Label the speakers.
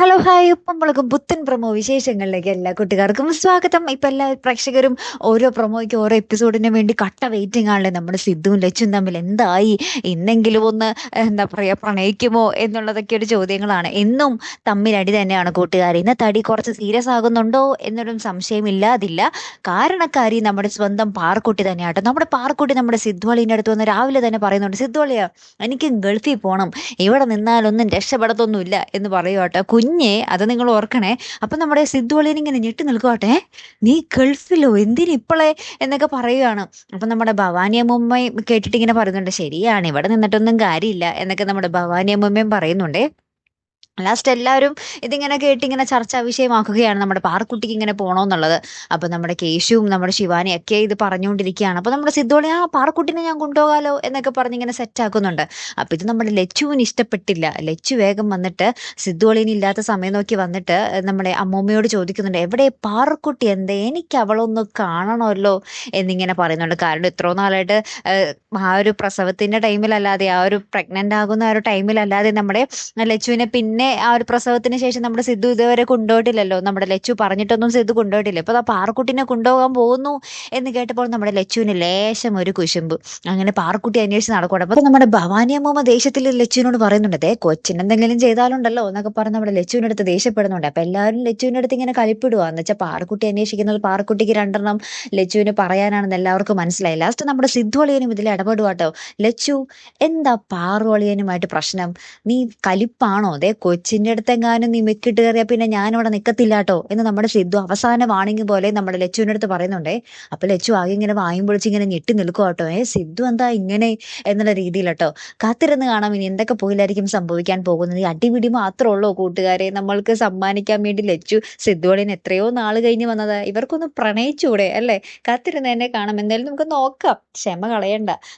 Speaker 1: Hello hi ഇപ്പം നമ്മൾക്കും പുത്തൻ പ്രൊമോ വിശേഷങ്ങളിലേക്ക് എല്ലാ കുട്ടികാർക്കും സ്വാഗതം. ഇപ്പം എല്ലാ പ്രേക്ഷകരും ഓരോ പ്രൊമോയ്ക്ക് ഓരോ എപ്പിസോഡിന് വേണ്ടി കട്ട വെയിറ്റിംഗ് ആണല്ലേ. നമ്മുടെ സിദ്ധുവും ലച്ചും തമ്മിൽ എന്തായി, ഇന്നെങ്കിലും ഒന്ന് എന്താ പറയുക പ്രണയിക്കുമോ എന്നുള്ളതൊക്കെ ഒരു ചോദ്യങ്ങളാണ്. എന്നും തമ്മിലടി തന്നെയാണ് കൂട്ടുകാർ. ഇന്നത്തെ അടി കുറച്ച് സീരിയസ് ആകുന്നുണ്ടോ എന്നൊരു സംശയമില്ലാതില്ല. കാരണക്കാരി നമ്മുടെ സ്വന്തം പാറക്കുട്ടി തന്നെയാട്ടോ. നമ്മുടെ പാറക്കുട്ടി നമ്മുടെ സിദ്ധുവളീൻ്റെ അടുത്ത് വന്ന് രാവിലെ തന്നെ പറയുന്നുണ്ട്, സിദ്ധുവളിയാ എനിക്ക് ഗൾഫിൽ പോകണം, ഇവിടെ നിന്നാലൊന്നും രക്ഷപ്പെടത്തൊന്നുമില്ല എന്ന് പറയുവാട്ടെ. കുഞ്ഞെ അത് നിങ്ങൾ ഓർക്കണേ. അപ്പം നമ്മുടെ സിദ്ധുവളിയൻ ഇങ്ങനെ ഞെട്ടി നിൽക്കുവാട്ടെ, നീ ഗൾഫിലോ, എന്തിന് ഇപ്പോളെ എന്നൊക്കെ പറയുകയാണ്. അപ്പം നമ്മുടെ ഭവാനി അമ്മൂമ്മയും കേട്ടിട്ട് ഇങ്ങനെ പറയുന്നുണ്ട്, ശരിയാണ് ഇവിടെ നിന്നിട്ടൊന്നും കാര്യമില്ല എന്നൊക്കെ നമ്മുടെ ഭവാനി അമ്മൂമ്മയും പറയുന്നുണ്ടേ. ലാസ്റ്റ് എല്ലാവരും ഇതിങ്ങനെ കേട്ടിങ്ങനെ ചർച്ചാ വിഷയമാക്കുകയാണ് നമ്മുടെ പാറക്കുട്ടിക്ക് ഇങ്ങനെ പോകണമെന്നുള്ളത്. അപ്പം നമ്മുടെ കേശുവും നമ്മുടെ ശിവാനിയും ഒക്കെ ഇത് പറഞ്ഞുകൊണ്ടിരിക്കുകയാണ്. അപ്പം നമ്മുടെ സിദ്ധോളി ആ പാറക്കുട്ടിനെ ഞാൻ കൊണ്ടുപോകാലോ എന്നൊക്കെ പറഞ്ഞ് ഇങ്ങനെ സെറ്റാക്കുന്നുണ്ട്. അപ്പം ഇത് നമ്മുടെ ലച്ചുവിന് ഇഷ്ടപ്പെട്ടില്ല. ലച്ചു വേഗം വന്നിട്ട് സിദ്ധോളിന് ഇല്ലാത്ത സമയം നോക്കി വന്നിട്ട് നമ്മുടെ അമ്മൂമ്മയോട് ചോദിക്കുന്നുണ്ട്, എവിടെ പാറക്കുട്ടി, എന്താ എനിക്ക് അവളൊന്ന് കാണണമല്ലോ എന്നിങ്ങനെ പറയുന്നുണ്ട്. കാരണം ഇത്രയോ നാളായിട്ട് ആ ഒരു പ്രസവത്തിൻ്റെ ടൈമിലല്ലാതെ, ആ ഒരു പ്രഗ്നൻ്റ് ആകുന്ന ആ ഒരു ടൈമിലല്ലാതെ നമ്മുടെ ലച്ചുവിനെ പിന്നെ ആ ഒരു പ്രസവത്തിന് ശേഷം നമ്മുടെ സിദ്ധു ഇതുവരെ കൊണ്ടുപോയിട്ടില്ലല്ലോ. നമ്മുടെ ലച്ചു പറഞ്ഞിട്ടൊന്നും സിദ്ധു കൊണ്ടുപോയിട്ടില്ല. ഇപ്പോൾ ആ പാറക്കുട്ടിനെ കൊണ്ടുപോകാൻ പോകുന്നു എന്ന് കേട്ടപ്പോൾ നമ്മുടെ ലച്ചുവിന് ലേശം ഒരു കുശുമ്പ്. അങ്ങനെ പാറക്കുട്ടി അന്വേഷിച്ച് നടക്കൂടെ. അപ്പോൾ നമ്മുടെ ഭവാനി അമ്മൂമ്മ ദേഷ്യത്തിൽ ലച്ചുവിനോട് പറയുന്നുണ്ട്, ദേ കൊച്ചിനെന്തെങ്കിലും ചെയ്താലുണ്ടല്ലോ എന്നൊക്കെ പറഞ്ഞ് നമ്മുടെ ലച്ചുവിൻ്റെ അടുത്ത് ദേഷ്യപ്പെടുന്നുണ്ട്. അപ്പം എല്ലാവരും ലച്ചുവിൻ്റെ അടുത്ത് ഇങ്ങനെ കലിപ്പിടുക എന്ന് വെച്ചാൽ പാറക്കുട്ടി അന്വേഷിക്കുന്നത് പാറക്കുട്ടിക്ക് രണ്ടെണ്ണം ലച്ചുവിന് പറയാനാണെന്ന് എല്ലാവർക്കും മനസ്സിലായി. ലാസ്റ്റ് നമ്മുടെ സിദ്ധു അളിയനും ഇതിൽ ഇടപെടുവാട്ടോ. ലച്ചു, എന്താ പാറു അളിയനുമായിട്ട് പ്രശ്നം, നീ കലിപ്പാണോ, അതേ കൊച്ചിൻ്റെ അടുത്തെങ്ങാനും നീ മെക്കിട്ട് കയറിയാൽ പിന്നെ ഞാനിവിടെ നിൽക്കത്തില്ലാട്ടോ എന്ന് നമ്മുടെ സിദ്ധു അവസാന വാണിംഗ് പോലെ നമ്മുടെ ലച്ചുവിൻ്റെ അടുത്ത് പറയുന്നുണ്ടേ. അപ്പം ലച്ചു ആകെ ഇങ്ങനെ വായും പൊളിച്ച് ഇങ്ങനെ ഞെട്ടി നിൽക്കുക കേട്ടോ. സിദ്ധു എന്താ ഇങ്ങനെ എന്നുള്ള രീതിയിലട്ടോ. കാത്തിരുന്ന് കാണാം ഇനി എന്തൊക്കെ പോയില്ലായിരിക്കും സംഭവിക്കാൻ പോകുന്നത്. ഈ അടിപിടി മാത്രമേ ഉള്ളൂ കൂട്ടുകാരെ നമ്മൾക്ക് സമ്മാനിക്കാൻ വേണ്ടി ലച്ചു സിദ്ധുവളിന് എത്രയോ നാൾ കഴിഞ്ഞ് വന്നത്. ഇവർക്കൊന്ന് പ്രണയിച്ചൂടെ അല്ലേ? കാത്തിരുന്ന് തന്നെ കാണാം. എന്തായാലും നമുക്ക് നോക്കാം, ക്ഷമ കളയണ്ട.